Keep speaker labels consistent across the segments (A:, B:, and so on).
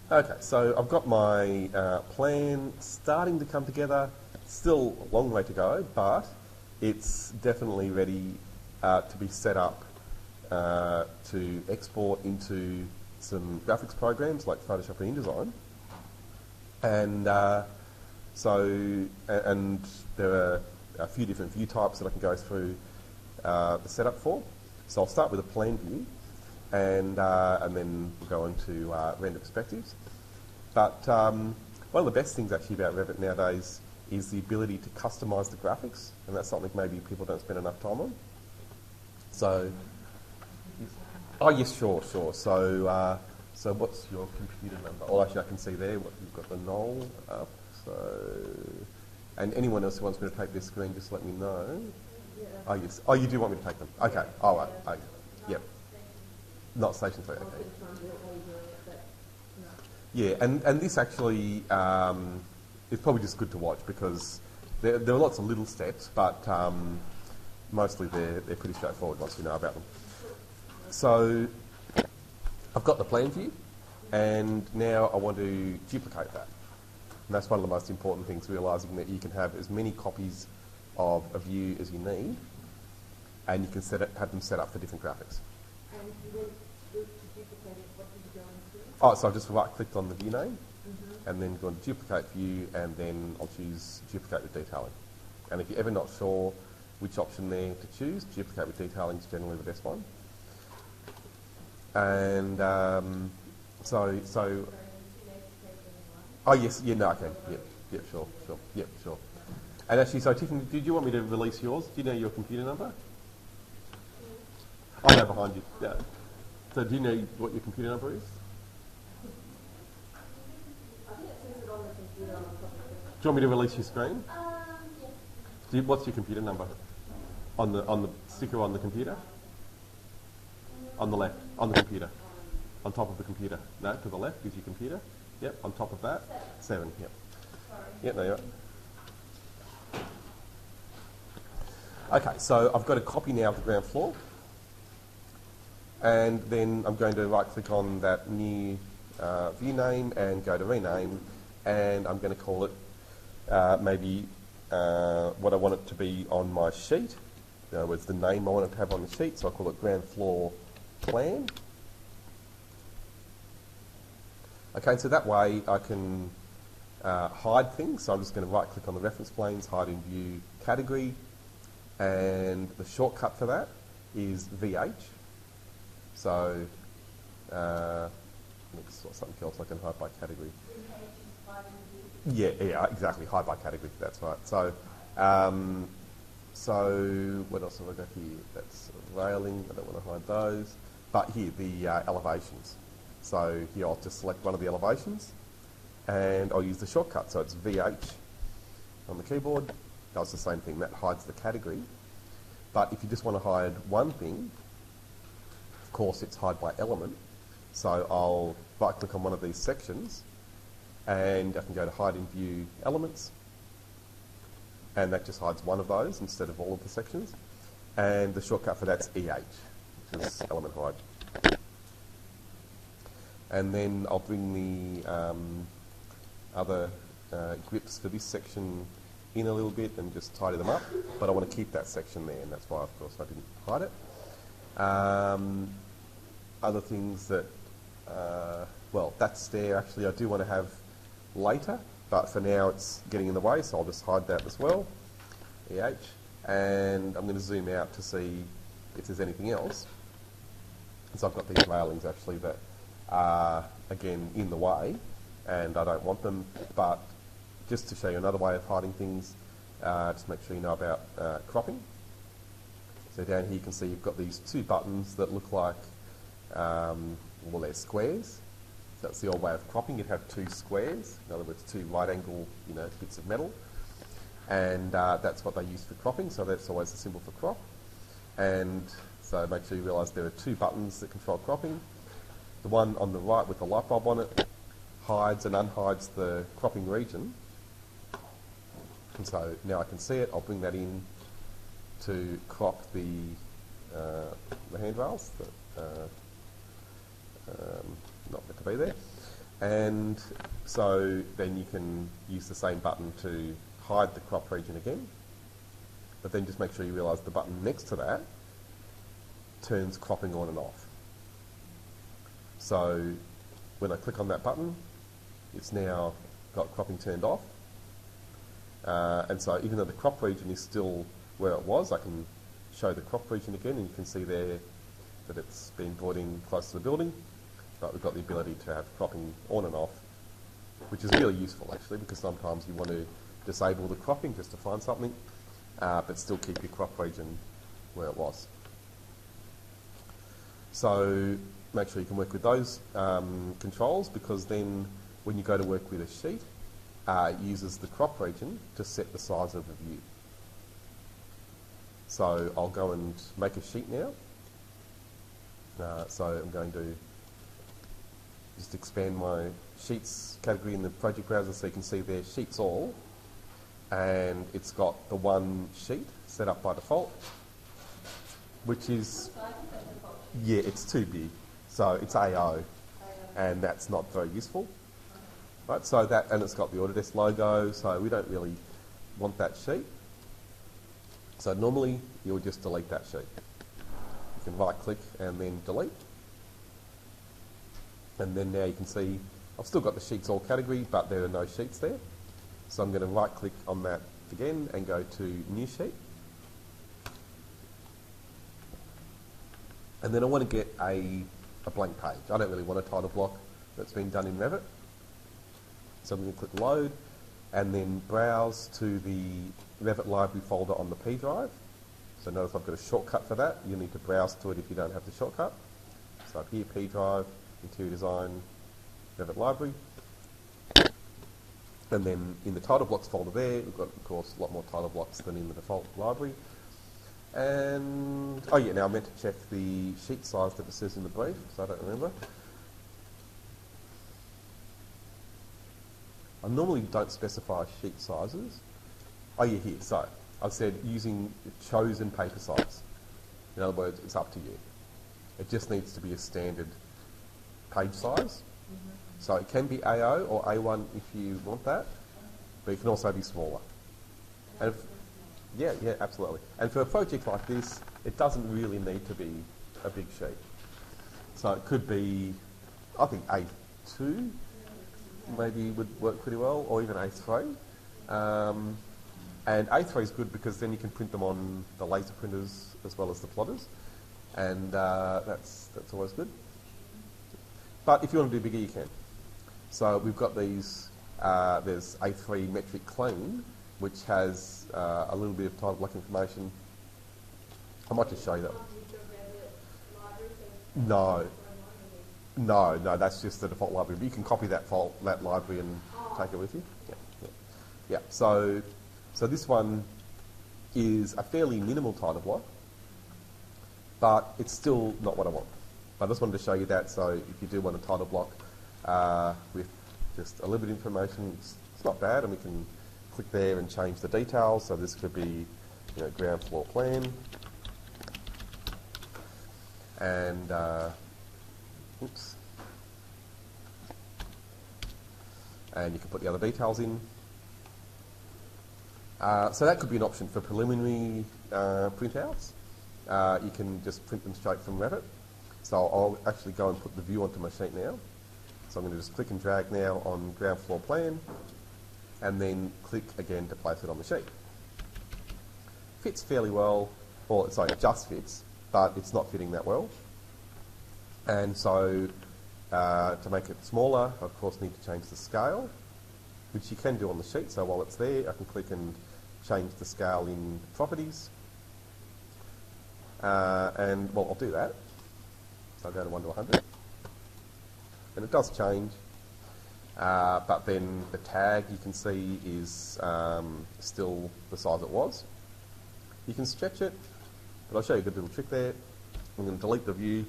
A: Okay, so I've got my plan starting to come together. Still a long way to go, but it's definitely ready to be set up to export into some graphics programs like Photoshop and InDesign. And and there are a few different view types that I can go through the setup for. So I'll start with a plan view, and then we'll go into render perspectives. But one of the best things actually about Revit nowadays is the ability to customise the graphics, and that's something maybe people don't spend enough time on. So, oh yes, sure. So what's your computer number? Oh, actually, I can see there what you've got the null up. So, and anyone else who wants me to take this screen, just let me know. Oh yes. Oh, you do want me to take them? Okay. All right. Okay. Yep. Not station 3. Okay. Yeah, and this actually is probably just good to watch because there are lots of little steps, but mostly they're pretty straightforward once you know about them. So I've got the plan view, and now I want to duplicate that. And that's one of the most important things, realising that you can have as many copies of a view as you need, and you can have them set up for different graphics.
B: And if you went to duplicate it, what did you go into?
A: Oh, so I've just right-clicked on the view name, and then go to duplicate view, and then I'll choose duplicate with detailing. And if you're ever not sure which option there to choose, duplicate with detailing is generally the best one. And oh yes, yeah, no, okay, yep, sure, yep, sure. And actually, so Tiffany, did you want me to release yours? Do you know your computer number? Oh no, behind you. Yeah. So do you know what your computer number is?
B: I think it says it on the computer on the top of
A: Do you want me to release your screen?
B: yes.
A: What's your computer number? On the sticker on the computer? On the left, on the computer. On top of the computer. No, to the left is your computer. Yep, on top of that. 7, yep. Yep, there you are. Okay, so I've got a copy now of the ground floor. And then I'm going to right-click on that new view name and go to rename. And I'm going to call it maybe what I want it to be on my sheet. In other words, the name I want it to have on the sheet. So I'll call it ground floor plan. Okay, so that way I can hide things. So I'm just going to right-click on the reference planes, hide in view category, and the shortcut for that is VH. So let's sort something else I can hide by category. Yeah, exactly. Hide by category. That's right. So, so what else have I got here? That's railing. I don't want to hide those. But here, the elevations. So here, I'll just select one of the elevations, and I'll use the shortcut. So it's VH on the keyboard. Does the same thing. That hides the category. But if you just want to hide one thing, of course, it's hide by element. So I'll right-click on one of these sections, and I can go to hide in view elements, and that just hides one of those instead of all of the sections. And the shortcut for that's EH, which is element hide. And then I'll bring the other grips for this section in a little bit and just tidy them up, but I want to keep that section there, and that's why, of course, I didn't hide it. Other things that, well, that stair actually I do want to have later, but for now it's getting in the way, so I'll just hide that as well, EH, and I'm going to zoom out to see if there's anything else. So I've got these railings actually that are, again, in the way, and I don't want them, but just to show you another way of hiding things, just make sure you know about cropping. So down here you can see you've got these two buttons that look like, well, they're squares. So that's the old way of cropping. You'd have two squares, in other words, two right angle, bits of metal. And that's what they use for cropping, so that's always the symbol for crop. And so make sure you realise there are two buttons that control cropping. The one on the right with the light bulb on it hides and unhides the cropping region. And so now I can see it. I'll bring that in to crop the handrails that not meant to be there. And so then you can use the same button to hide the crop region again, but then just make sure you realise the button next to that turns cropping on and off. So when I click on that button, it's now got cropping turned off. And so even though the crop region is still where it was, I can show the crop region again, and you can see there that it's been brought in close to the building, but we've got the ability to have cropping on and off, which is really useful actually, because sometimes you want to disable the cropping just to find something, but still keep your crop region where it was. So make sure you can work with those controls, because then when you go to work with a sheet, it uses the crop region to set the size of the view. So I'll go and make a sheet now. So I'm going to just expand my sheets category in the project browser so you can see there sheets all, and it's got the one sheet set up by default, which is, yeah, it's too big, so it's AO, and that's not very useful. Right, so that, and it's got the Autodesk logo, so we don't really want that sheet. So normally you would just delete that sheet. You can right click and then delete. And then now you can see I've still got the sheets all category, but there are no sheets there. So I'm going to right click on that again and go to new sheet. And then I want to get a blank page. I don't really want a title block that's been done in Revit. So I'm going to click load and then browse to the Revit library folder on the P drive. So notice I've got a shortcut for that. You'll need to browse to it if you don't have the shortcut. So up here, P drive, interior design, Revit library. And then in the title blocks folder there, we've got, of course, a lot more title blocks than in the default library. And, oh yeah, now I meant to check the sheet size that it says in the brief, so I don't remember. I normally don't specify sheet sizes. Oh yeah, here, so I've said using chosen paper size. In other words, it's up to you. It just needs to be a standard page size. So it can be AO or A1 if you want that, but it can also be smaller. And if, yeah, absolutely. And for a project like this, it doesn't really need to be a big sheet. So it could be, I think A2 maybe would work pretty well, or even A3. And A3 is good because then you can print them on the laser printers as well as the plotters, and that's always good. But if you want to do bigger, you can. So we've got these, there's A3 metric clean, which has a little bit of title block information. I might just show you that. No, that's just the default library. But you can copy that library and take it with you. Yeah. So this one is a fairly minimal title block, but it's still not what I want. I just wanted to show you that, so if you do want a title block with just a little bit of information, it's not bad, and we can click there and change the details. So this could be, ground floor plan, and oops, and you can put the other details in. So that could be an option for preliminary printouts. You can just print them straight from Revit. So I'll actually go and put the view onto my sheet now. So I'm going to just click and drag now on ground floor plan, and then click again to place it on the sheet. Fits fairly well, or sorry, it just fits, but it's not fitting that well. And so to make it smaller, I of course need to change the scale, which you can do on the sheet. So while it's there, I can click and change the scale in properties. And well, I'll do that. So I'll go to 1 to 100. And it does change, but then the tag you can see is still the size it was. You can stretch it, but I'll show you a good little trick there. I'm going to delete the view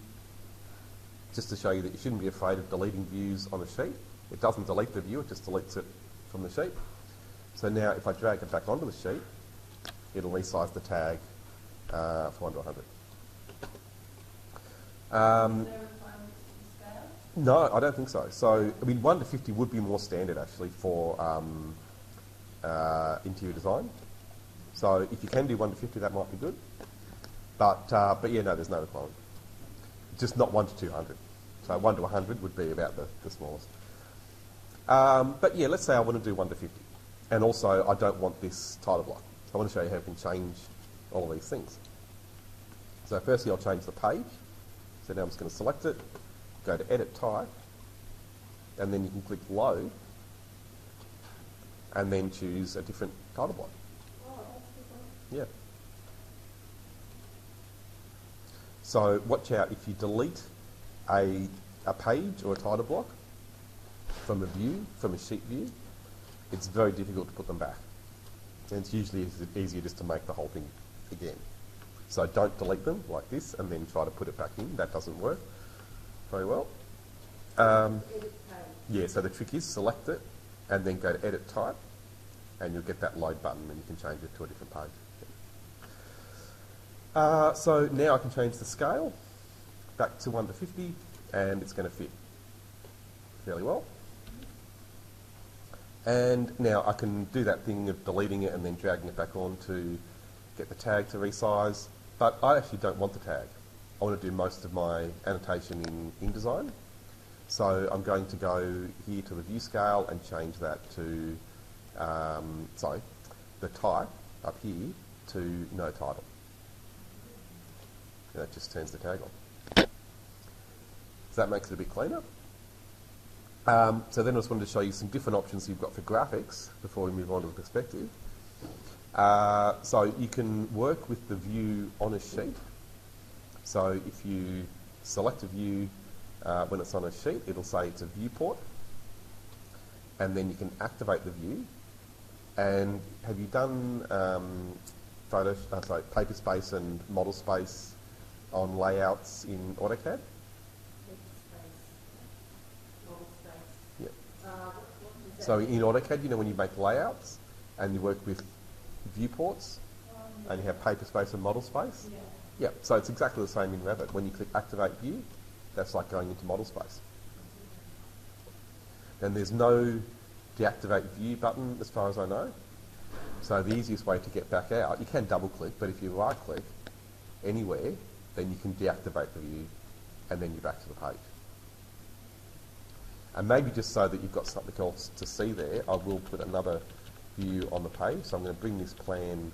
A: just to show you that you shouldn't be afraid of deleting views on a sheet. It doesn't delete the view, it just deletes it from the sheet. So now if I drag it back onto the sheet, it'll resize the tag for 1 to 100. No, I don't think so. So, I mean, 1 to 50 would be more standard actually for interior design. So, if you can do 1 to 50, that might be good. But yeah, no, there's no requirement. Just not 1 to 200. So, 1 to 100 would be about the smallest. But yeah, let's say I want to do 1 to 50. And also, I don't want this title block. I want to show you how you can change all of these things. So, firstly, I'll change the page. So now I'm just going to select it, go to Edit Type, and then you can click Load, and then choose a different title block.
B: Oh, that's good.
A: Yeah. So watch out, if you delete a page or a title block from a view, from a sheet view, it's very difficult to put them back. And it's usually easier just to make the whole thing again. So don't delete them like this and then try to put it back in. That doesn't work very well.
B: Edit page.
A: Yeah, so the trick is select it and then go to Edit Type, and you'll get that Load button and you can change it to a different page. So now I can change the scale back to 1 to 50, and it's going to fit fairly well. And now I can do that thing of deleting it and then dragging it back on to get the tag to resize, but I actually don't want the tag. I want to do most of my annotation in InDesign. So I'm going to go here to the view scale and change that to, the type up here to no title. And that just turns the tag on. So that makes it a bit cleaner. So then I just wanted to show you some different options you've got for graphics before we move on to the perspective. So you can work with the view on a sheet. So if you select a view when it's on a sheet, it'll say it's a viewport. And then you can activate the view. And have you done Paperspace and Model Space on layouts in AutoCAD? Yeah. So in AutoCAD, you know when you make layouts and you work with viewports and you have Paperspace and Model Space? Yeah, so it's exactly the same in Revit. When you click Activate View, that's like going into Model Space. And there's no Deactivate View button as far as I know. So the easiest way to get back out, you can double click, but if you right click anywhere, then you can deactivate the view and then you're back to the page. And maybe just so that you've got something else to see there, I will put another view on the page. So I'm going to bring this plan,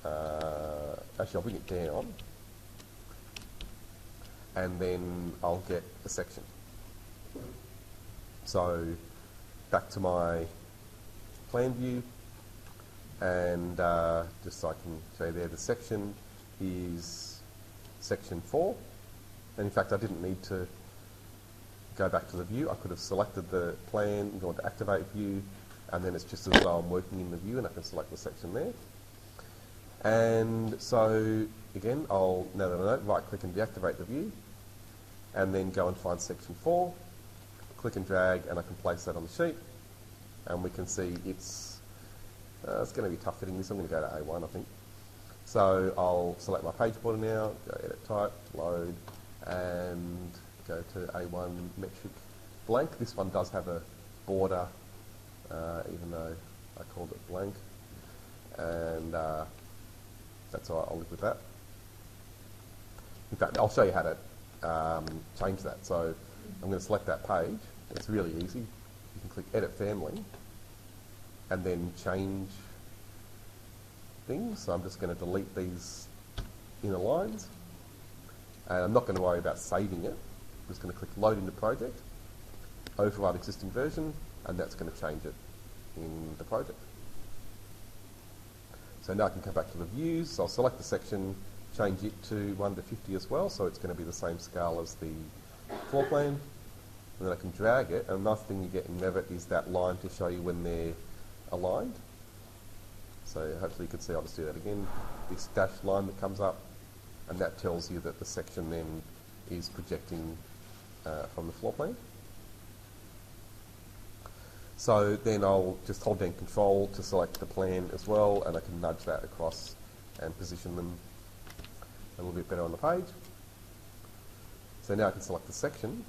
A: actually I'll bring it down, and then I'll get a section. So back to my plan view, and just so I can show you there, the section is section 4. And in fact, I didn't need to go back to the view. I could have selected the plan and gone to activate view, and then it's just as though I'm working in the view and I can select the section there. And so again, now that I know, right click and deactivate the view, and then go and find section 4, click and drag, and I can place that on the sheet, and we can see it's going to be tough fitting this. I'm going to go to A1, I think. So I'll select my page border now, go Edit Type, Load, and go to A1 Metric Blank. This one does have a border, even though I called it blank. And that's all right, I'll live with that. In fact, I'll show you how to change that. So I'm going to select that page. It's really easy. You can click Edit Family and then change things. So I'm just going to delete these inner lines. And I'm not going to worry about saving it. I'm just going to click Load into Project, override existing version, and that's going to change it in the project. So now I can come back to the views. So I'll select the section, change it to 1 to 50 as well, so it's going to be the same scale as the floor plan. And then I can drag it. And another thing you get in Revit is that line to show you when they're aligned. So hopefully you can see, I'll just do that again, this dashed line that comes up, and that tells you that the section then is projecting from the floor plan. So then I'll just hold down Control to select the plan as well, and I can nudge that across and position them a little bit better on the page. So now I can select the section,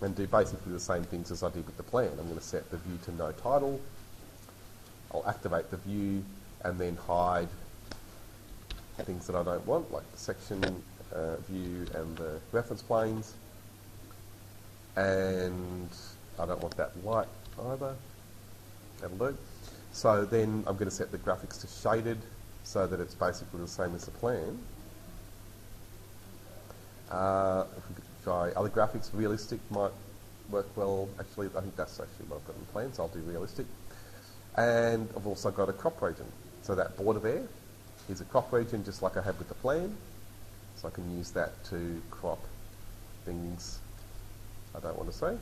A: and do basically the same things as I did with the plan. I'm going to set the view to no title. I'll activate the view and then hide things that I don't want, like the section view and the reference planes. And I don't want that light either. That'll do. So then I'm going to set the graphics to shaded so that it's basically the same as the plan. If we could try other graphics, realistic might work well. Actually, I think that's actually what I've got in plan, so I'll do realistic. And I've also got a crop region. So that border there is a crop region just like I had with the plan. So I can use that to crop things I don't want to see.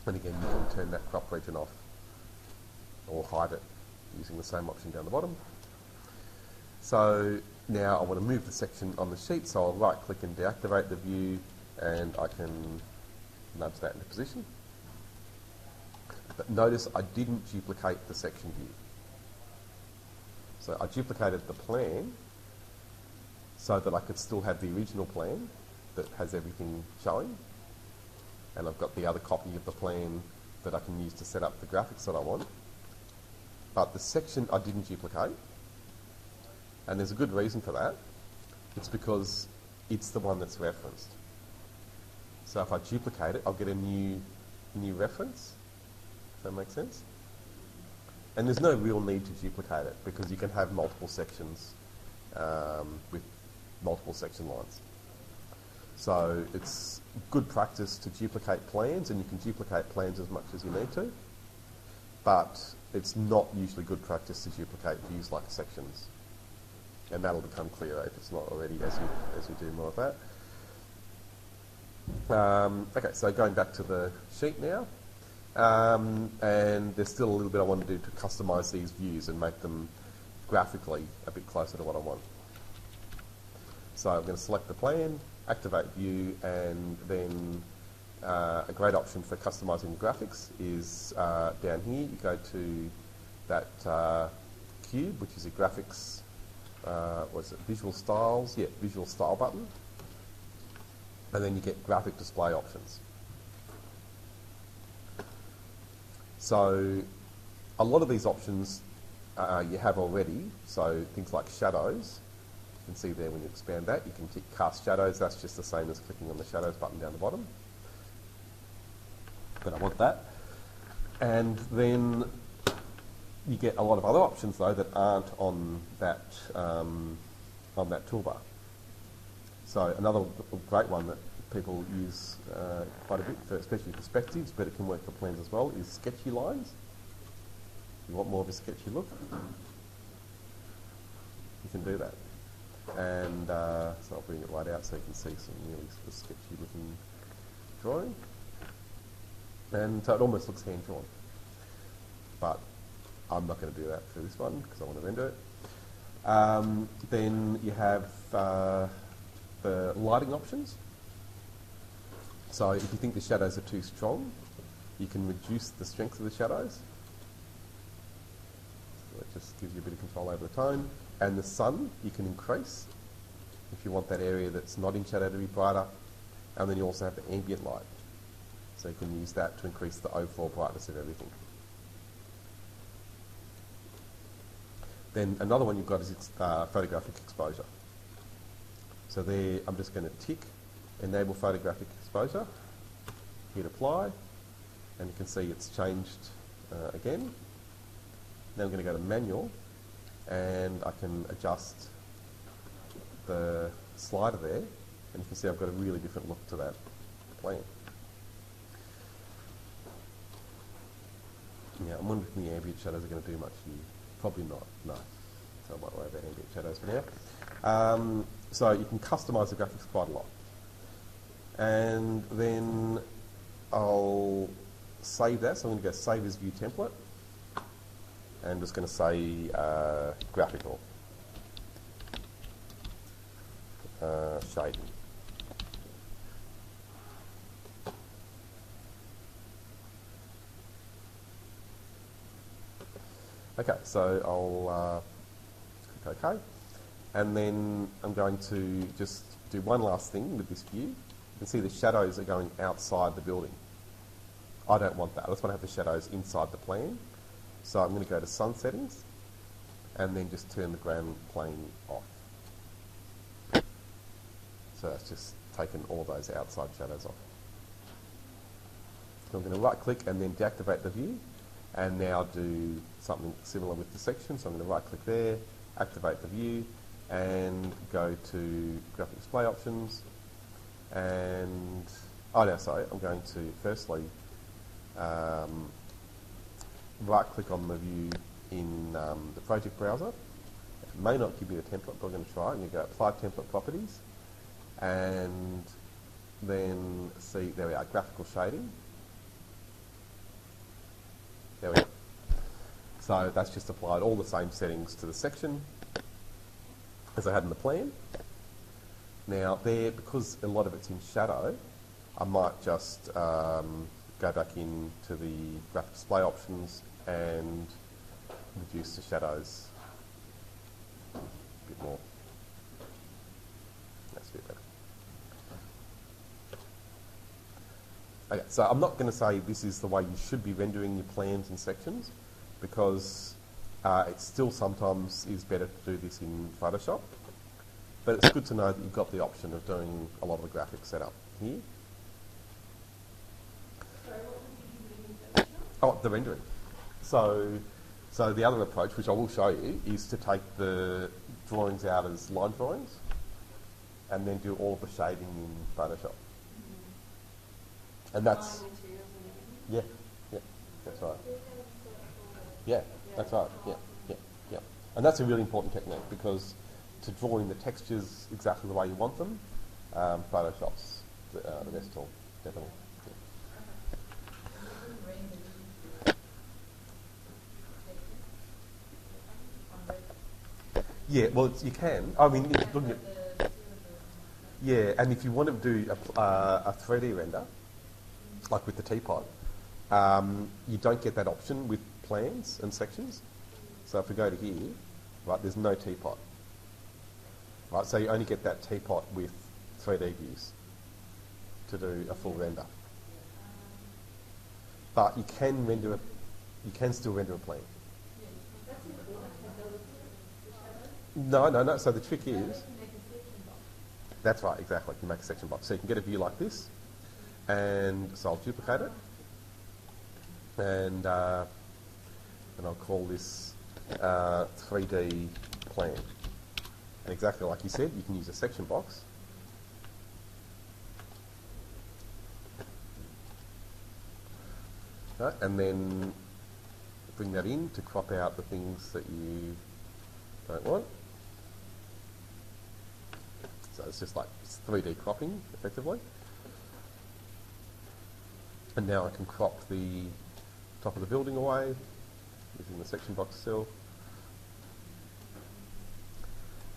A: And again, you can turn that crop region off or hide it using the same option down the bottom. So now I want to move the section on the sheet, so I'll right click and deactivate the view, and I can nudge that into position. But notice I didn't duplicate the section view. So I duplicated the plan so that I could still have the original plan that has everything showing, and I've got the other copy of the plan that I can use to set up the graphics that I want. But the section I didn't duplicate, and there's a good reason for that. It's because it's the one that's referenced. So if I duplicate it, I'll get a new reference. Does that make sense? And there's no real need to duplicate it because you can have multiple sections with multiple section lines. So it's good practice to duplicate plans, and you can duplicate plans as much as you need to, but it's not usually good practice to duplicate views like sections. And that'll become clearer if it's not already as you do more of that. Okay, so going back to the sheet now, and there's still a little bit I want to do to customise these views and make them graphically a bit closer to what I want. So I'm going to select the plan, activate view, and then a great option for customising the graphics is down here. You go to that cube, which is a graphics, what's it, visual styles? Yeah, visual style button. And then you get graphic display options. So a lot of these options you have already. So things like shadows, you can see there when you expand that, you can tick cast shadows. That's just the same as clicking on the shadows button down the bottom. But I want that. And then you get a lot of other options though that aren't on that toolbar. So another great one that people use quite a bit, for, especially perspectives, but it can work for plans as well, is sketchy lines. You want more of a sketchy look, you can do that. And so I'll bring it right out so you can see some really sort of sketchy looking drawing. And so it almost looks hand-drawn. But I'm not going to do that for this one because I want to render it. Then you have the lighting options. So if you think the shadows are too strong, you can reduce the strength of the shadows. So it just gives you a bit of control over the tone. And the sun, you can increase if you want that area that's not in shadow to be brighter. And then you also have the ambient light. So you can use that to increase the overall brightness of everything. Then another one you've got is photographic exposure. So there, I'm just going to tick enable photographic exposure, hit apply, and you can see it's changed again. Now I'm going to go to manual, and I can adjust the slider there, and you can see I've got a really different look to that plan. Yeah, I'm wondering if the ambient shadows are going to do much here. Probably not, no. So I might worry about ambient shadows for now. So you can customise the graphics quite a lot. And then I'll save that. So I'm going to go save as view template. And I'm just going to say graphical shading. Okay, so I'll click OK. And then I'm going to just do one last thing with this view, can see the shadows are going outside the building. I don't want that. I just want to have the shadows inside the plan. So I'm going to go to sun settings and then just turn the ground plane off. So that's just taken all those outside shadows off. So I'm going to right click and then deactivate the view, and now do something similar with the section. So I'm going to right click there, activate the view, and go to graphic display options. And, oh no, sorry, I'm going to firstly right click on the view in the project browser. It may not give you a template, but I'm going to try it. I'm going to go apply template properties, and then see, there we are, graphical shading. There we go. So that's just applied all the same settings to the section as I had in the plan. Now there, because a lot of it's in shadow, I might just go back into the graphic display options and reduce the shadows a bit more. That's a bit better. Okay, so I'm not going to say this is the way you should be rendering your plans and sections, because it still sometimes is better to do this in Photoshop. But it's good to know that you've got the option of doing a lot of the graphics setup here.
B: Sorry, what would you be doing in Photoshop?
A: Oh, the rendering. So the other approach, which I will show you, is to take the drawings out as line drawings and then do all of the shading in Photoshop. And that's,
B: Applying materials and everything?
A: yeah, that's right. Yeah, that's right, yeah. And that's a really important technique, because to draw in the textures exactly the way you want them, Photoshop's the best tool, definitely. Yeah, well, you can. I mean, if you're looking at, yeah, and if you want to do a 3D render, like with the teapot, you don't get that option with plans and sections. So if we go to here, right, there's no teapot. Right, so you only get that teapot with 3D views to do a full render. But you can render you can still render a plan. No. So the trick is, that's right, exactly. You can make a section box. So you can get a view like this, and so I'll duplicate it, and I'll call this 3D plan. And exactly like you said, you can use a section box. Right, and then bring that in to crop out the things that you don't want. So it's just like 3D cropping, effectively. And now I can crop the top of the building away using the section box still.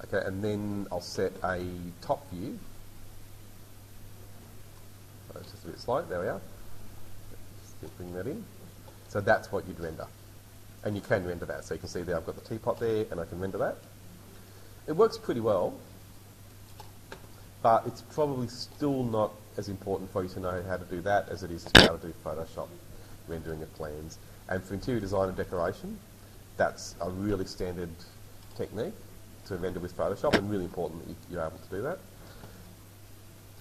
A: Okay, and then I'll set a top view. So it's just a bit slow, there we are. Just bring that in. So that's what you'd render. And you can render that. So you can see there I've got the teapot there, and I can render that. It works pretty well, but it's probably still not as important for you to know how to do that as it is to be able to do Photoshop rendering of plans. And for interior design and decoration, that's a really standard technique to render with Photoshop, and really important that you're able to do that.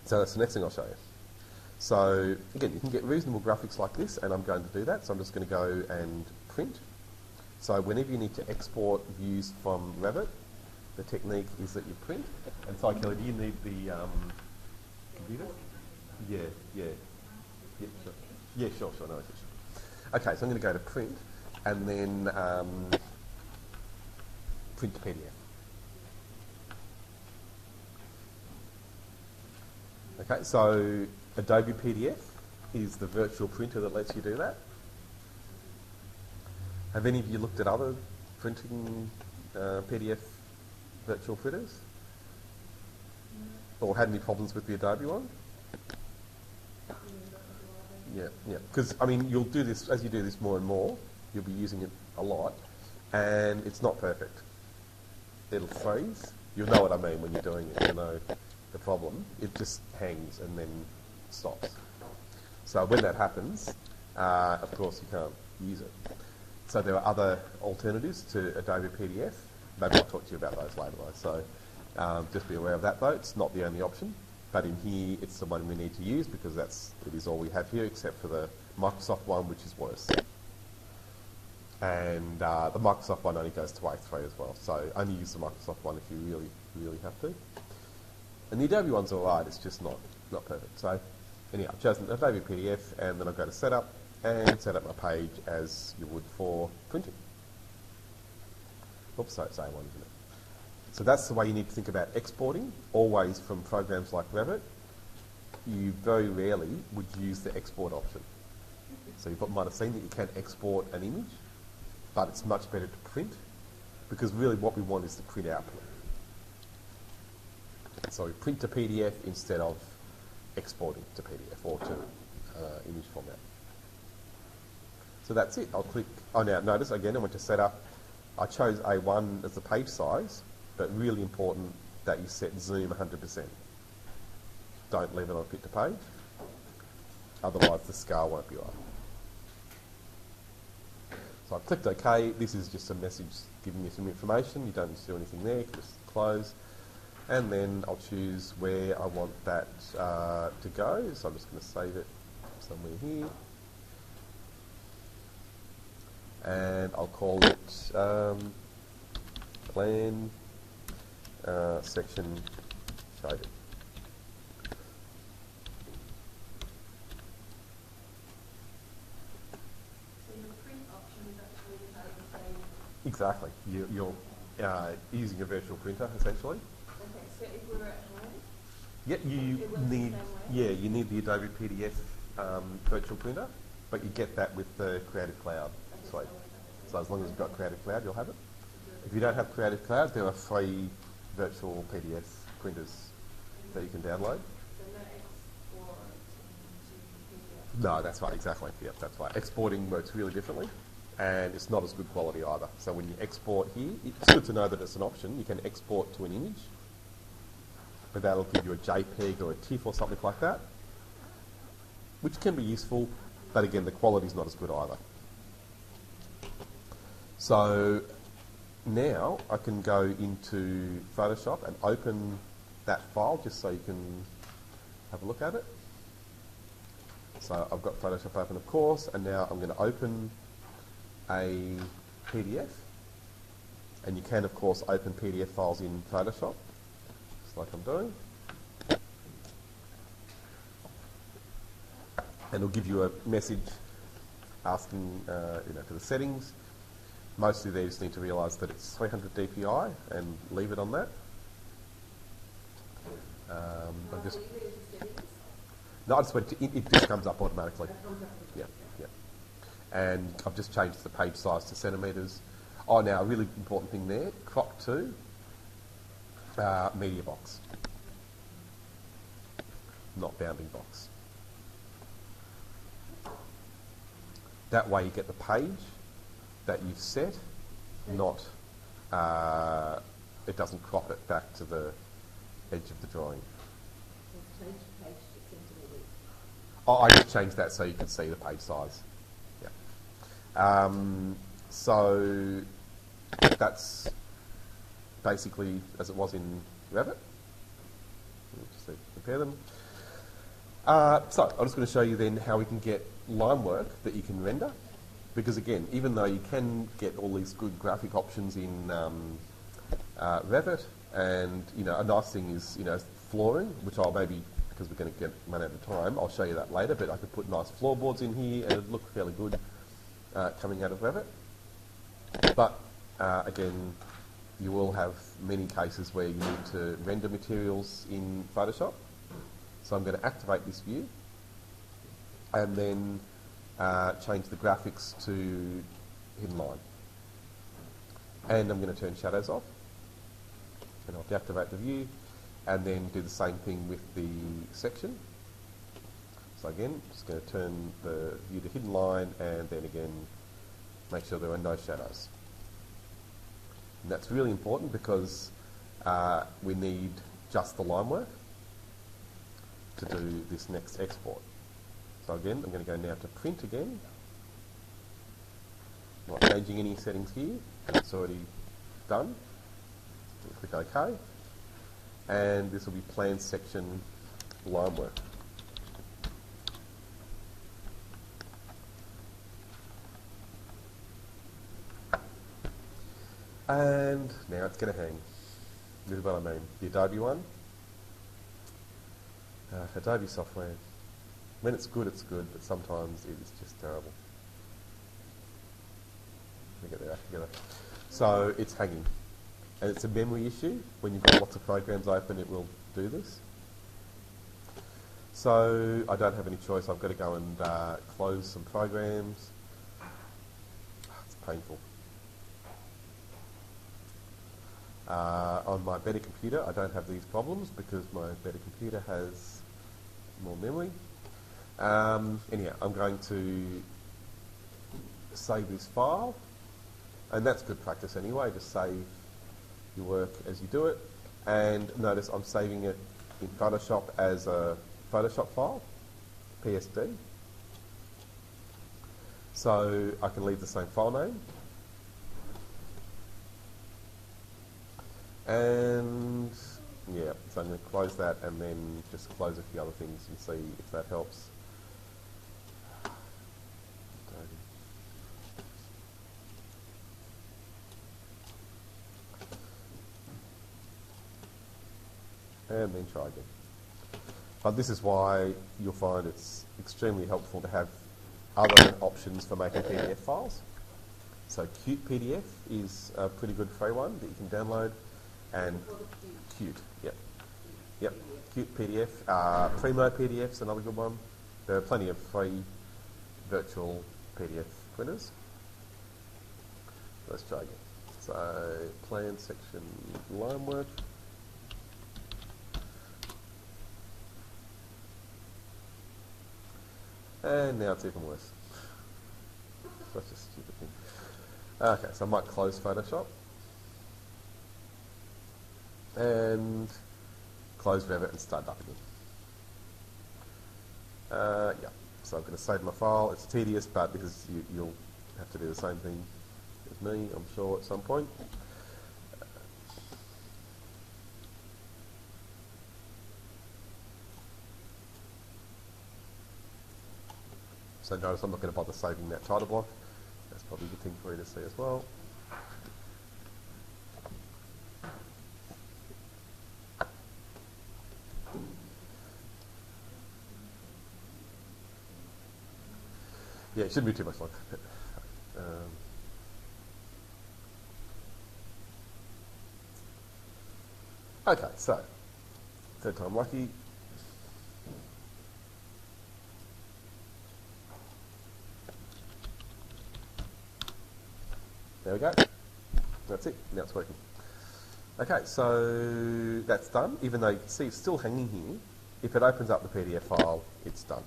A: So that's the next thing I'll show you. So again, you can get reasonable graphics like this, and I'm going to do that. So I'm just going to go and print. So whenever you need to export views from Revit, the technique is that you print. And sorry, Kelly, do you need the computer? Yeah, sure. Yeah, sure, no issues. Okay, so I'm going to go to print, and then print to PDF. Okay, so Adobe PDF is the virtual printer that lets you do that. Have any of you looked at other printing PDF virtual printers? Or had any problems with the Adobe one? Yeah. Because, I mean, you'll do this, as you do this more and more, you'll be using it a lot, and it's not perfect. It'll freeze. You'll know what I mean when you're doing it. You know, the problem, it just hangs and then stops. So when that happens, of course you can't use it. So there are other alternatives to Adobe PDF. Maybe I'll talk to you about those later though. So just be aware of that though. It's not the only option. But in here, it's the one we need to use because it is all we have here except for the Microsoft one, which is worse. And the Microsoft one only goes to A3 as well. So only use the Microsoft one if you really, really have to. And the Adobe one's alright, it's just not perfect. So anyhow, I've chosen Adobe PDF and then I'll go to Setup and set up my page as you would for printing. Oops, sorry, it's A1, isn't it? So that's the way you need to think about exporting, always from programs like Revit. You very rarely would use the export option. So you might have seen that you can export an image, but it's much better to print because really what we want is the print output. So we print to PDF instead of exporting to PDF or to image format. So that's it. I'll click, oh now notice again I went to Setup. I chose A1 as the page size, but really important that you set zoom 100%. Don't leave it on fit to page, otherwise the scale won't be right. So I clicked OK. This is just a message giving you some information. You don't need to do anything there, you can just close. And then I'll choose where I want that to go. So I'm just going to save it somewhere here. And I'll call it plan section shaded.
B: So your print option is actually how you say.
A: Exactly. You're using a virtual printer essentially.
B: Okay, so if we're at home,
A: Yeah, you
B: it works the
A: need.
B: same way?
A: Yeah, you need the Adobe PDF virtual printer, but you get that with the Creative Cloud suite. So as long as you've got Creative Cloud, you'll have it. If you don't have Creative Cloud, there are free virtual PDF printers that you can download.
B: So no export into PDF.
A: No, that's right, exactly. Yep, that's right. Exporting works really differently, and it's not as good quality either. So when you export here, it's good to know that it's an option. You can export to an image, but that'll give you a JPEG or a TIFF or something like that, which can be useful, but again, the quality's not as good either. So now I can go into Photoshop and open that file just so you can have a look at it. So I've got Photoshop open, of course, and now I'm going to open a PDF. And you can, of course, open PDF files in Photoshop, just like I'm doing. And it'll give you a message asking, for the settings. Mostly they just need to realise that it's 300 DPI and leave it on that. I'm just,
B: Leave it as a settings.
A: no, I just went to, it just comes up automatically.
B: That comes up with
A: Yeah, yeah. And I've just changed the page size to centimetres. Oh, now a really important thing there, crop to media box, not bounding box. That way you get the page that you've set, not, it doesn't crop it back to the edge of the drawing.
B: So change the page to centimetres.
A: Oh, I just changed that so you can see the page size. Yeah. So that's basically as it was in Revit. Just compare them. So I'm just going to show you then how we can get line work that you can render. Because again, even though you can get all these good graphic options in Revit, and a nice thing is flooring, which I'll maybe, because we're going to run out of time, I'll show you that later. But I could put nice floorboards in here, and it'd look fairly good coming out of Revit. But again, you will have many cases where you need to render materials in Photoshop. So I'm going to activate this view, and then change the graphics to hidden line. And I'm going to turn shadows off. And I'll deactivate the view, and then do the same thing with the section. So again, just going to turn the view to hidden line, and then again, make sure there are no shadows. And that's really important because we need just the line work. to do this next export. So again, I'm going to go now to print again. Not changing any settings here, it's already done. Click OK. And this will be plan section line work. And now it's going to hang. This is what I mean. The Adobe one. Adobe software. When it's good, but sometimes it is just terrible. Let me get that together. So it's hanging. And it's a memory issue. When you've got lots of programs open, it will do this. So I don't have any choice. I've got to go and close some programs. It's painful. On my better computer, I don't have these problems because my better computer has more memory. Anyhow, I'm going to save this file, and that's good practice anyway, just save your work as you do it. And notice I'm saving it in Photoshop as a Photoshop file, PSD. So I can leave the same file name. And yeah, so I'm going to close that and then just close a few other things and see if that helps. And then try again. But this is why you'll find it's extremely helpful to have other options for making PDF files. So Qt PDF is a pretty good free one that you can download. And Qt, yep. Qt PDF. Primo PDF's another good one. There are plenty of free virtual PDF printers. Let's try again. So plan section line work. And now it's even worse. Such a stupid thing. Okay, so I might close Photoshop. And close Revit and start up again. Yeah, so I'm going to save my file. It's tedious, but because you'll have to do the same thing as me, I'm sure, at some point. So notice I'm not going to bother saving that title block. That's probably a good thing for you to see as well. Yeah, it shouldn't be too much longer. Okay, so third time lucky. There we go. That's it. Now it's working. Okay, so that's done. Even though you can see it's still hanging here, if it opens up the PDF file, it's done.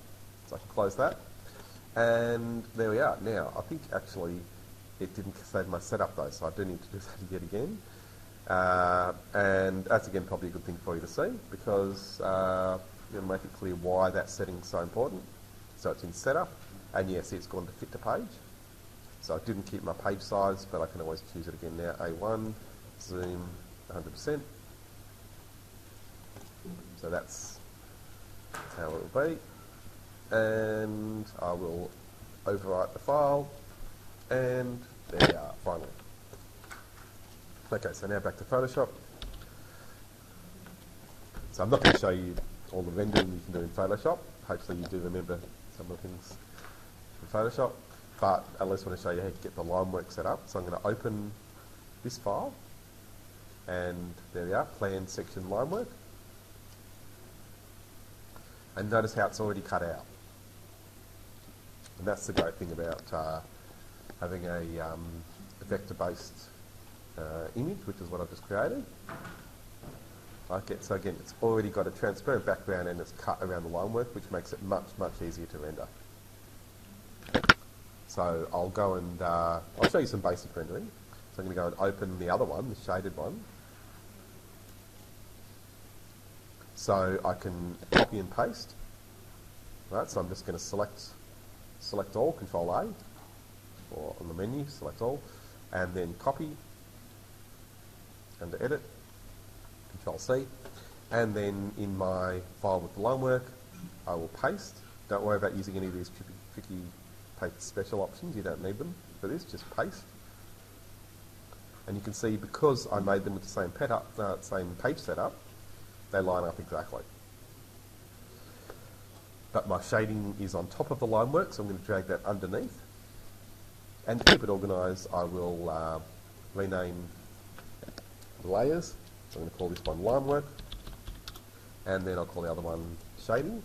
A: So I can close that. And there we are. Now, I think actually it didn't save my setup though, so I do need to do that yet again. And that's again probably a good thing for you to see because it'll make it clear why that setting's so important. So it's in setup, and yes, it's gone to fit to page. So I didn't keep my page size, but I can always choose it again now. A1, zoom 100%. So that's how it will be. And I will overwrite the file, and there we are, finally. Okay, so now back to Photoshop. So I'm not going to show you all the rendering you can do in Photoshop. Hopefully you do remember some of the things from Photoshop, but I at least want to show you how to get the line work set up. So I'm going to open this file, and there we are, plan section line work. And notice how it's already cut out. And that's the great thing about having a vector-based image, which is what I've just created. Okay, so again, it's already got a transparent background and it's cut around the line work, which makes it much, much easier to render. So I'll go and I'll show you some basic rendering. So I'm going to go and open the other one, the shaded one. So I can copy and paste. Right, so I'm just going to select all, Control A, or on the menu, select all, and then copy, under Edit, Control C, and then in my file with the line work, I will paste. Don't worry about using any of these tricky paste special options, you don't need them for this, just paste. And you can see, because I made them with the same same page setup, they line up exactly. But my shading is on top of the line work, so I'm going to drag that underneath. And to keep it organised, I will rename the layers. So I'm going to call this one line work, and then I'll call the other one shading.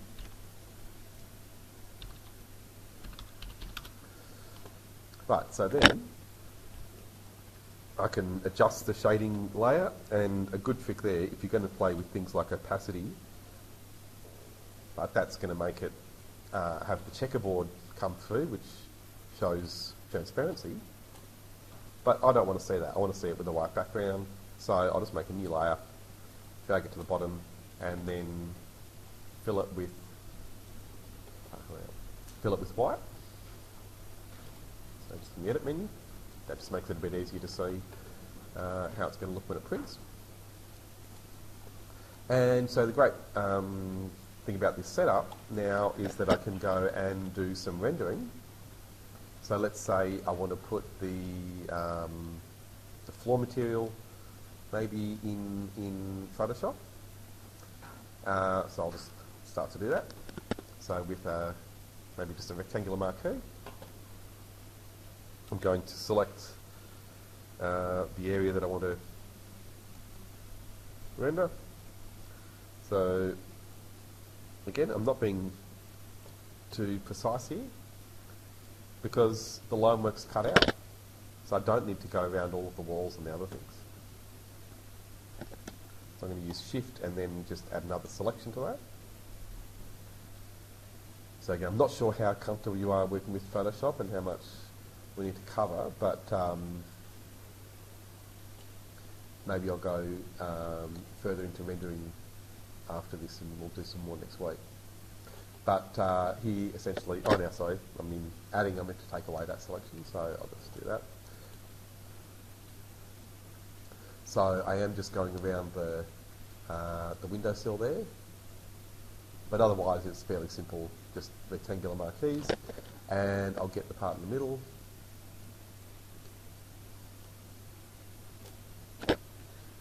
A: Right, so then I can adjust the shading layer, and a good trick there, if you're going to play with things like opacity, but that's going to make it have the checkerboard come through, which shows transparency. But I don't want to see that. I want to see it with a white background. So I'll just make a new layer, drag it to the bottom, and then fill it with white. So just in the edit menu. That just makes it a bit easier to see how it's going to look when it prints. And so the great thing about this setup now is that I can go and do some rendering. So let's say I want to put the floor material maybe in Photoshop. So I'll just start to do that. So with maybe just a rectangular marquee, I'm going to select the area that I want to render. So again, I'm not being too precise here because the line work's cut out. So I don't need to go around all of the walls and the other things. So I'm going to use Shift and then just add another selection to that. So again, I'm not sure how comfortable you are working with Photoshop and how much we need to cover, but maybe I'll go further into rendering after this, and we'll do some more next week. But here, essentially, I meant to take away that selection, so I'll just do that. So I am just going around the windowsill there, but otherwise it's fairly simple, just rectangular marquees, and I'll get the part in the middle.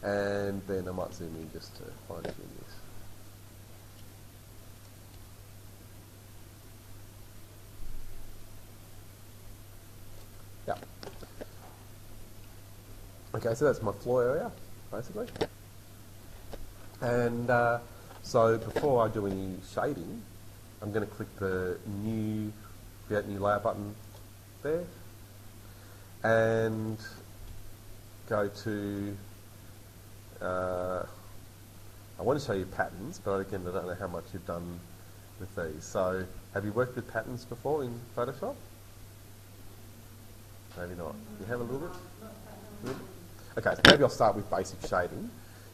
A: And then I might zoom in just to fine tune this. Yeah. Okay, so that's my floor area, basically. And so before I do any shading, I'm going to click the Create New Layer button there, and go to I want to show you patterns, but again, I don't know how much you've done with these. So, have you worked with patterns before in Photoshop? Maybe not. You have a little bit? Okay, so maybe I'll start with basic shading.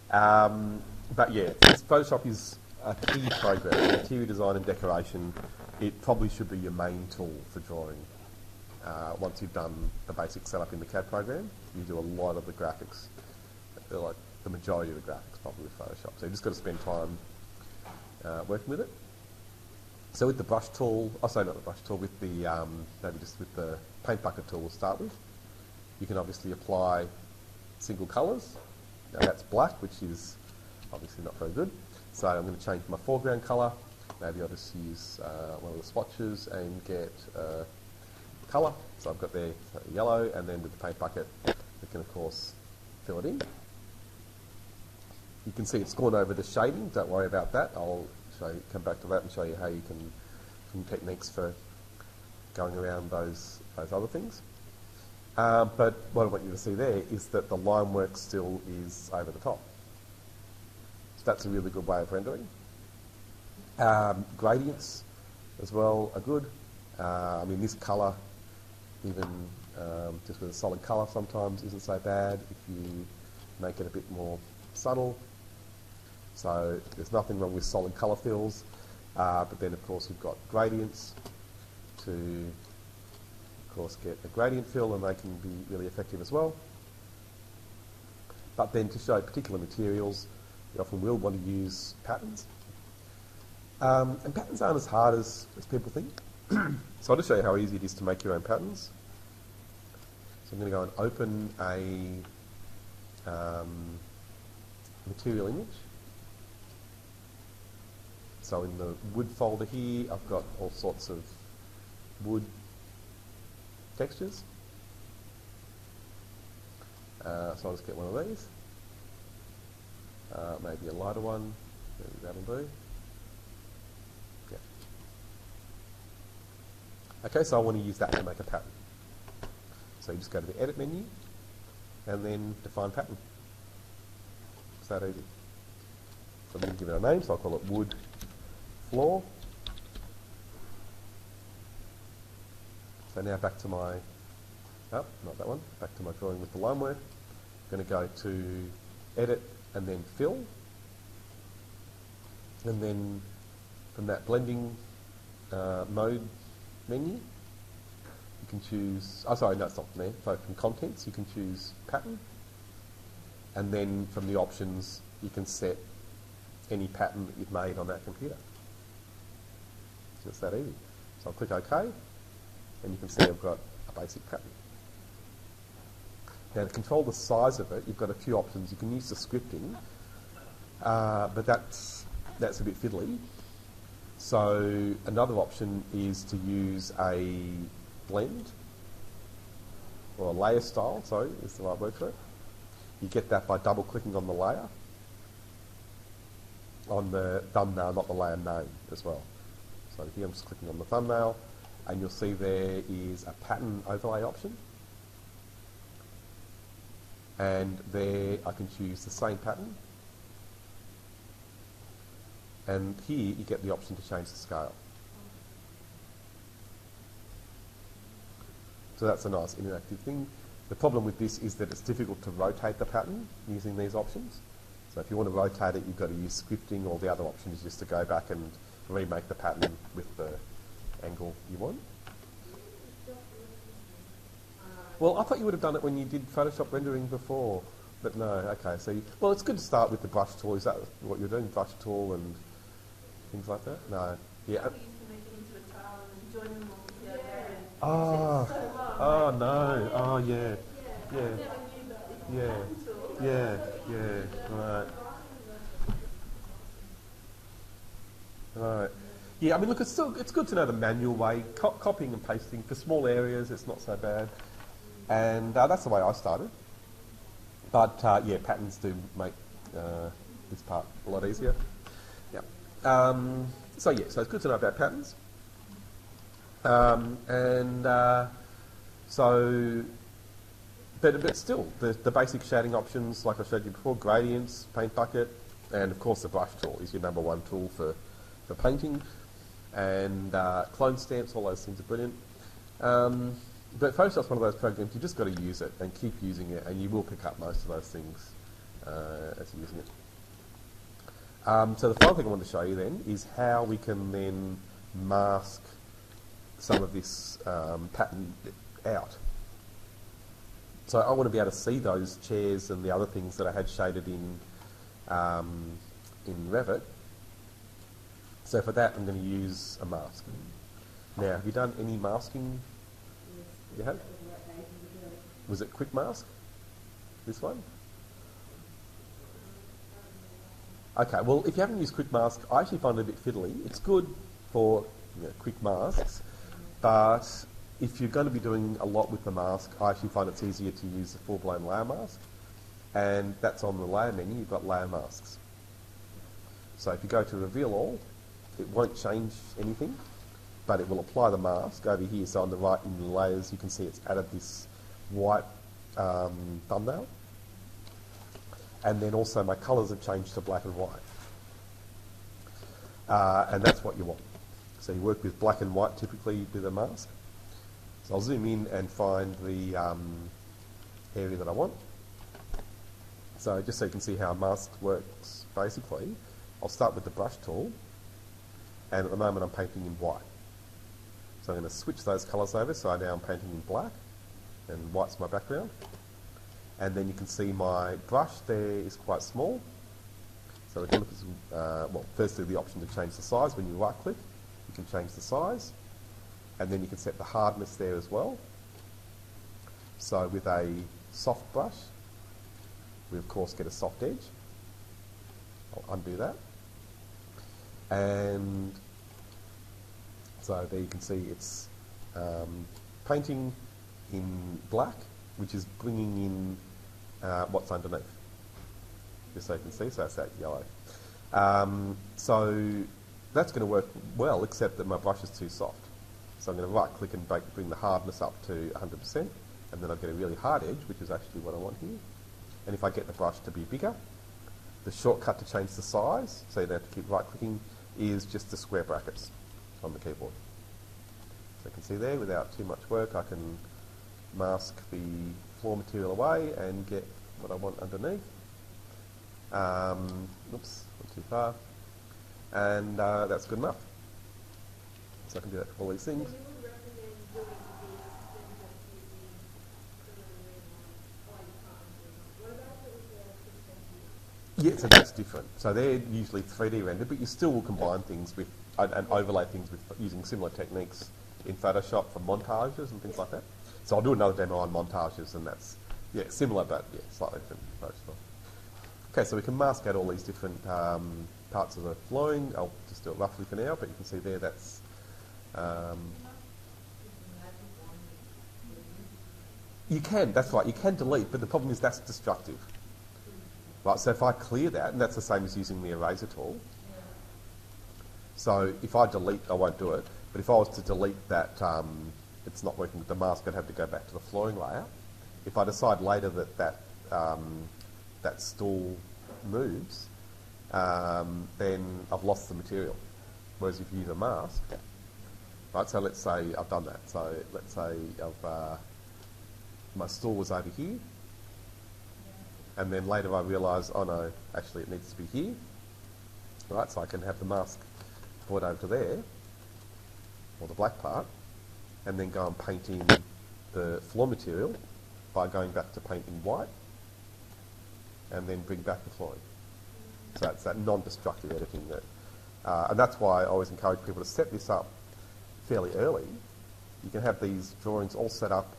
A: But yeah, since Photoshop is a key program, interior design and decoration, it probably should be your main tool for drawing. Once you've done the basic setup in the CAD program, you do a lot of the graphics, like the majority of the graphics probably with Photoshop. So you've just got to spend time working with it. So with the brush tool, not the brush tool, with the maybe just with the paint bucket tool we'll start with. You can obviously apply single colours. Now that's black, which is obviously not very good. So I'm going to change my foreground colour. Maybe I'll just use one of the swatches and get colour. So I've got there yellow, and then with the paint bucket, we can of course fill it in. You can see it's gone over the shading. Don't worry about that. I'll come back to that and show you how you can, some techniques for going around those other things. But what I want you to see there is that the line work still is over the top. So that's a really good way of rendering. Gradients as well are good. This colour, even just with a solid colour sometimes isn't so bad if you make it a bit more subtle. So there's nothing wrong with solid colour fills, but then of course you've got gradients to, of course, get a gradient fill, and they can be really effective as well. But then to show particular materials, you often will want to use patterns. And patterns aren't as hard as people think. So I'll just show you how easy it is to make your own patterns. So I'm going to go and open a material image. So in the wood folder here, I've got all sorts of wood textures. So I'll just get one of these. Maybe a lighter one. Maybe that'll do. Yeah. Okay, so I want to use that to make a pattern. So you just go to the Edit menu and then Define Pattern. It's that easy. So I'm going to give it a name, so I'll call it Wood Floor. So now back to my, not that one, back to my drawing with the line work. I'm going to go to Edit and then Fill. And then from that blending mode menu, you can choose, oh sorry, no, it's not from there. So from Contents, you can choose Pattern. And then from the options, you can set any pattern that you've made on that computer. So it's that easy. So I'll click OK, and you can see I've got a basic pattern. Now to control the size of it, you've got a few options. You can use the scripting, but that's a bit fiddly. So another option is to use a blend, or a layer style, sorry, is the right word for it. You get that by double-clicking on the layer, on the thumbnail, not the layer name as well. So here I'm just clicking on the thumbnail, and you'll see there is a pattern overlay option. And there I can choose the same pattern. And here you get the option to change the scale. So that's a nice interactive thing. The problem with this is that it's difficult to rotate the pattern using these options. So if you want to rotate it, you've got to use scripting, or the other option is just to go back and remake the pattern with the angle you want. Well, I thought you would have done it when you did Photoshop rendering before, but no, okay. So, well, it's good to start with the brush tool. Is that what you're doing, brush tool and things like that? No. Yeah.
B: We used to make it into a tile and join them all together.
A: Oh, no. Oh, yeah. Yeah. Yeah. Right. Right. Yeah, I mean, look, it's good to know the manual way. Copying and pasting for small areas, it's not so bad. And that's the way I started. But yeah, patterns do make this part a lot easier. Yeah. So yeah, so it's good to know about patterns. But still, the basic shading options, like I showed you before, gradients, paint bucket, and of course the brush tool is your number one tool for painting. And clone stamps, all those things are brilliant. But Photoshop's one of those programs, you just got to use it and keep using it, and you will pick up most of those things as you're using it. So the final thing I want to show you then is how we can then mask some of this pattern out. So I want to be able to see those chairs and the other things that I had shaded in Revit. So for that, I'm going to use a mask. Now, have you done any masking? You have? Was it Quick Mask? This one? Okay, well, if you haven't used Quick Mask, I actually find it a bit fiddly. It's good for quick masks, but if you're going to be doing a lot with the mask, I actually find it's easier to use the full-blown layer mask. And that's on the layer menu, you've got layer masks. So if you go to Reveal All, it won't change anything, but it will apply the mask over here. So on the right in the layers, you can see it's added this white thumbnail. And then also my colours have changed to black and white. And that's what you want. So you work with black and white typically with a mask. So I'll zoom in and find the area that I want. So just so you can see how a mask works basically, I'll start with the brush tool, and at the moment I'm painting in white. So I'm going to switch those colours over, so now I'm painting in black, and white's my background. And then you can see my brush there is quite small. So we can look at well, firstly the option to change the size. When you right click, you can change the size, and then you can set the hardness there as well. So with a soft brush, we of course get a soft edge. I'll undo that. And so there you can see it's painting in black, which is bringing in what's underneath, just so you can see, so that's that yellow. So that's going to work well, except that my brush is too soft. So I'm going to right click and bring the hardness up to 100%, and then I'll get a really hard edge, which is actually what I want here. And if I get the brush to be bigger, the shortcut to change the size, so you don't have to keep right clicking, is just the square brackets on the keyboard. So you can see there, without too much work, I can mask the floor material away and get what I want underneath. Oops, went too far. And that's good enough. So I can do that for all these
B: So
A: things.
B: you would recommend doing this instead of using all your colors? What about if it was a 6
A: Yeah, so that's different. So they're usually 3D rendered, but you still will combine things with and overlay things with using similar techniques in Photoshop for montages and things like that. So I'll do another demo on montages, and that's similar, but slightly different approach. Okay, so we can mask out all these different parts of the flowing. I'll just do it roughly for now, but you can see there that's you can, that's right, you can delete, but the problem is that's destructive. Right, so if I clear that, and that's the same as using the eraser tool. So if I delete, I won't do it, but if I was to delete that, it's not working with the mask, I'd have to go back to the flowing layer. If I decide later that that stool moves, then I've lost the material. Whereas if you use a mask, right, so let's say I've done that. So let's say my stool was over here, and then later I realise, oh no, actually it needs to be here. Right, so I can have the mask brought over to there, or the black part, and then go and paint in the floor material by going back to painting white, and then bring back the flooring. So it's that non-destructive editing that, and that's why I always encourage people to set this up fairly early. You can have these drawings all set up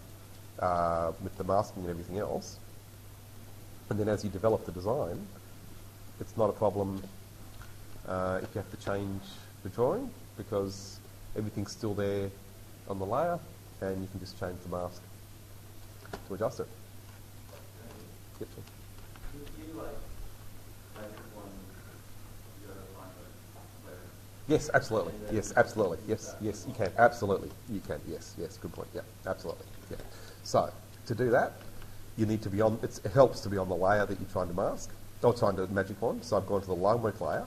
A: with the masking and everything else, and then as you develop the design, it's not a problem if you have to change the drawing, because everything's still there on the layer, and you can just change the mask to adjust it. Yep, sure. Yes, absolutely. Yes, absolutely. Yes, yes, you can. Absolutely, you can. Yes, yes. Good point. Yeah, absolutely. Yeah. So to do that, you need to be on. It helps to be on the layer that you're trying to mask, or trying to magic wand. So I've gone to the line work layer,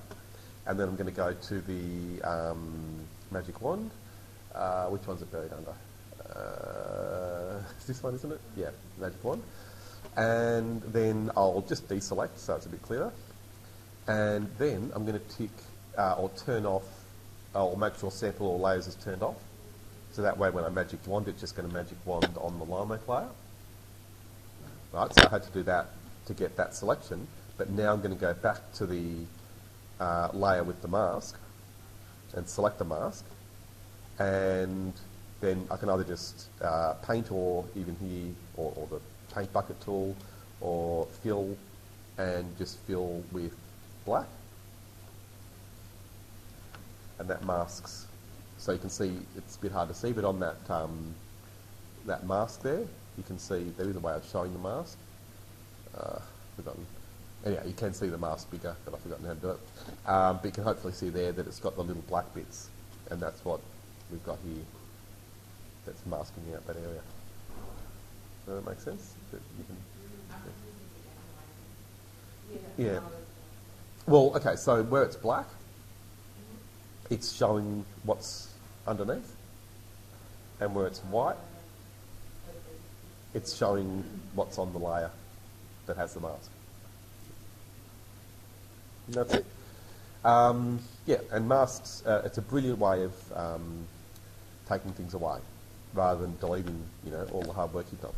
A: and then I'm going to go to the magic wand. Which one's it buried under? It's this one, isn't it? Yeah, magic wand. And then I'll just deselect so it's a bit clearer. And then I'm going to tick or turn off, or make sure sample or layers is turned off. So that way when I magic wand, it's just going to magic wand on the line work layer. Right, so I had to do that to get that selection. But now I'm going to go back to the layer with the mask and select the mask. And then I can either just paint, or even here, or the paint bucket tool, or fill, and just fill with black. And that masks, so you can see, it's a bit hard to see, but on that that mask there, you can see there is a way of showing the mask. Forgotten. Anyway, you can see the mask bigger, but I've forgotten how to do it. But you can hopefully see there that it's got the little black bits, and that's what we've got here that's masking out that area. Does that make sense? That you can, yeah. Well, okay, so where it's black, it's showing what's underneath, and where it's white, it's showing what's on the layer that has the mask. And that's it. Yeah, and masks, it's a brilliant way of taking things away rather than deleting, all the hard work you've done.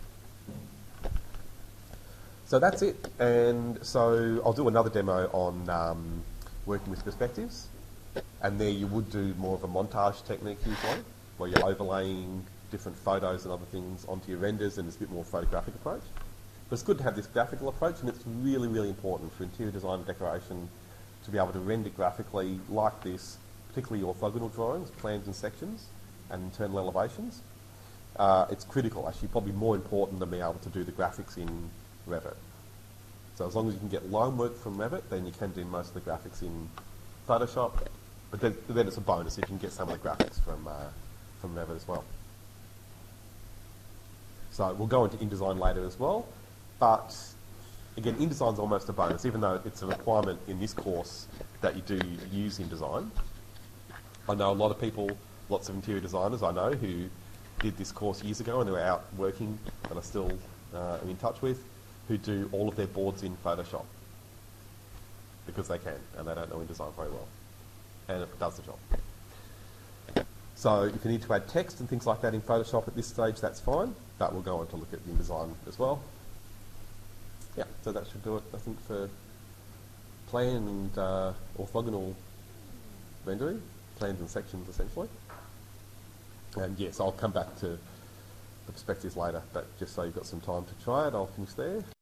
A: So that's it. And so I'll do another demo on working with perspectives. And there you would do more of a montage technique usually, where you're overlaying different photos and other things onto your renders, and it's a bit more photographic approach. But it's good to have this graphical approach, and it's really, really important for interior design and decoration to be able to render graphically like this, particularly orthogonal drawings, plans and sections, and internal elevations. It's critical, actually probably more important than being able to do the graphics in Revit. So as long as you can get loan work from Revit, then you can do most of the graphics in Photoshop, but then it's a bonus if you can get some of the graphics from Revit as well. So we'll go into InDesign later as well, but again, InDesign's almost a bonus, even though it's a requirement in this course that you do use InDesign. I know a lot of people, lots of interior designers I know who did this course years ago and who are out working and I still am in touch with, who do all of their boards in Photoshop because they can and they don't know InDesign very well. And it does the job. So if you need to add text and things like that in Photoshop at this stage, that's fine. But we'll go on to look at InDesign as well. Yeah, so that should do it, I think, for plan and orthogonal rendering, plans and sections essentially. And yes, I'll come back to the perspectives later, but just so you've got some time to try it, I'll finish there.